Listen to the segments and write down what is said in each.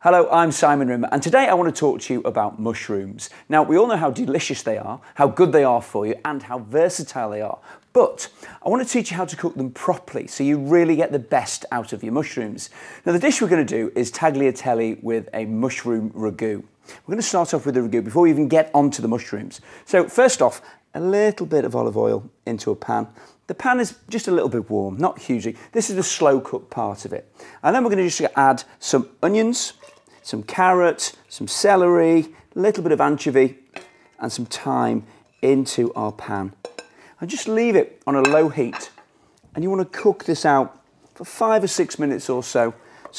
Hello, I'm Simon Rimmer, and today I want to talk to you about mushrooms. Now, we all know how delicious they are, how good they are for you, and how versatile they are. But I want to teach you how to cook them properly so you really get the best out of your mushrooms. Now, the dish we're going to do is tagliatelle with a mushroom ragu. We're going to start off with the ragu before we even get onto the mushrooms. So first off, a little bit of olive oil into a pan. The pan is just a little bit warm, not hugely. This is the slow cook part of it. And then we're going to just add some onions, some carrot, some celery, a little bit of anchovy and some thyme into our pan. And just leave it on a low heat. And you want to cook this out for 5 or 6 minutes or so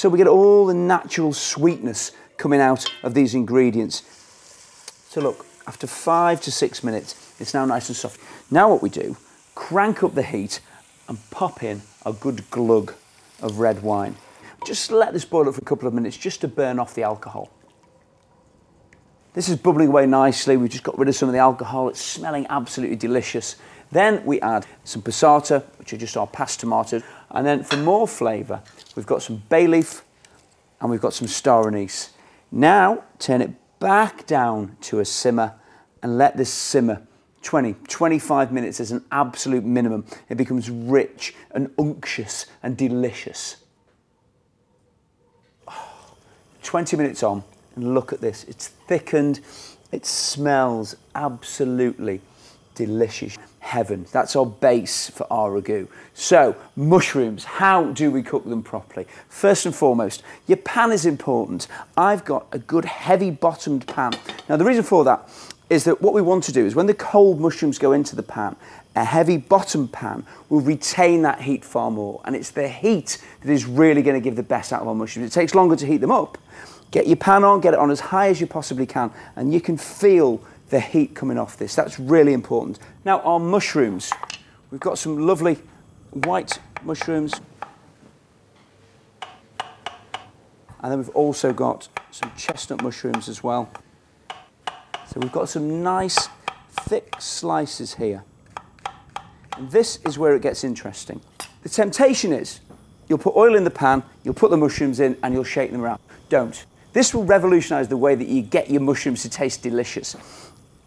we get all the natural sweetness coming out of these ingredients. So look, after 5 to 6 minutes, it's now nice and soft. Now what we do, crank up the heat and pop in a good glug of red wine. Just let this boil up for a couple of minutes just to burn off the alcohol. This is bubbling away nicely. We've just got rid of some of the alcohol. It's smelling absolutely delicious. Then we add some passata, which are just our past tomatoes. And then for more flavour, we've got some bay leaf and we've got some star anise. Now turn it back down to a simmer and let this simmer 20-25 minutes as an absolute minimum. It becomes rich and unctuous and delicious. 20 minutes on, and look at this. It's thickened. It smells absolutely delicious. Heaven. That's our base for our ragu. So, mushrooms, how do we cook them properly? First and foremost, your pan is important. I've got a good heavy bottomed pan. Now, the reason for that is that what we want to do is when the cold mushrooms go into the pan, a heavy bottom pan will retain that heat far more, and it's the heat that is really going to give the best out of our mushrooms. It takes longer to heat them up. Get your pan on, get it on as high as you possibly can, and you can feel the heat coming off this. That's really important. Now, our mushrooms. We've got some lovely white mushrooms, and then we've also got some chestnut mushrooms as well. So we've got some nice thick slices here. And this is where it gets interesting. The temptation is, you'll put oil in the pan, you'll put the mushrooms in, and you'll shake them around. Don't. This will revolutionise the way that you get your mushrooms to taste delicious.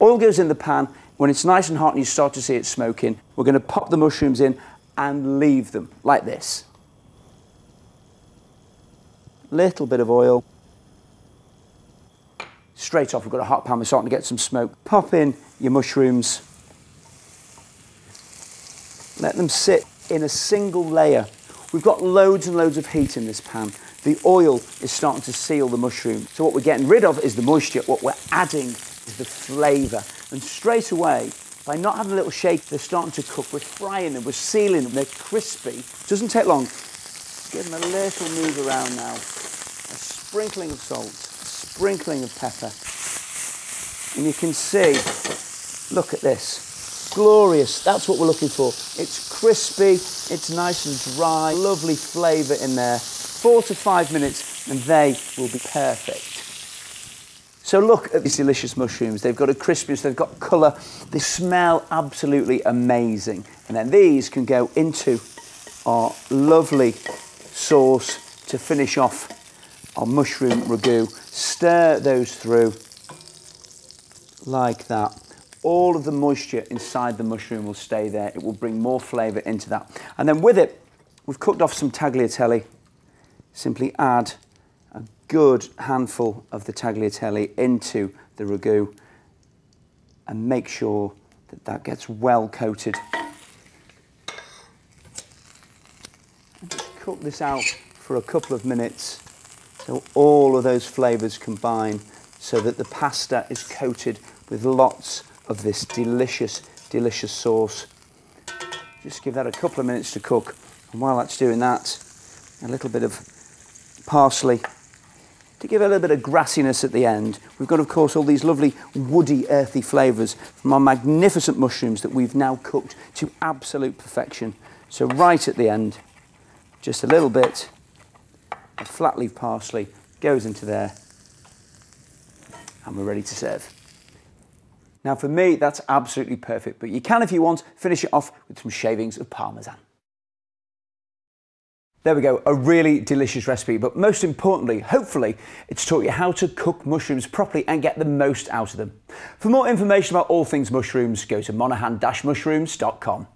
Oil goes in the pan. When it's nice and hot and you start to see it smoking, we're going to pop the mushrooms in and leave them like this. Little bit of oil. Straight off, we've got a hot pan, we're starting to get some smoke. Pop in your mushrooms. Let them sit in a single layer. We've got loads and loads of heat in this pan. The oil is starting to seal the mushroom. So what we're getting rid of is the moisture. What we're adding is the flavour. And straight away, by not having a little shake, they're starting to cook. We're frying them, we're sealing them, they're crispy. It doesn't take long. Give them a little move around now. A sprinkling of salt, a sprinkling of pepper. And you can see, look at this. Glorious, that's what we're looking for. It's crispy, it's nice and dry, lovely flavour in there. 4 to 5 minutes and they will be perfect. So look at these delicious mushrooms. They've got a crispiness, they've got colour, they smell absolutely amazing. And then these can go into our lovely sauce to finish off our mushroom ragu. Stir those through like that. All of the moisture inside the mushroom will stay there. It will bring more flavour into that. And then with it, we've cooked off some tagliatelle. Simply add a good handful of the tagliatelle into the ragu and make sure that that gets well coated. And just cook this out for a couple of minutes so all of those flavours combine so that the pasta is coated with lots of this delicious, delicious sauce. Just give that a couple of minutes to cook. And while that's doing that, a little bit of parsley to give it a little bit of grassiness at the end. We've got, of course, all these lovely woody, earthy flavours from our magnificent mushrooms that we've now cooked to absolute perfection. So right at the end, just a little bit of flat leaf parsley goes into there and we're ready to serve. Now for me, that's absolutely perfect, but you can, if you want, finish it off with some shavings of Parmesan. There we go, a really delicious recipe, but most importantly, hopefully, it's taught you how to cook mushrooms properly and get the most out of them. For more information about all things mushrooms, go to monahan-mushrooms.com.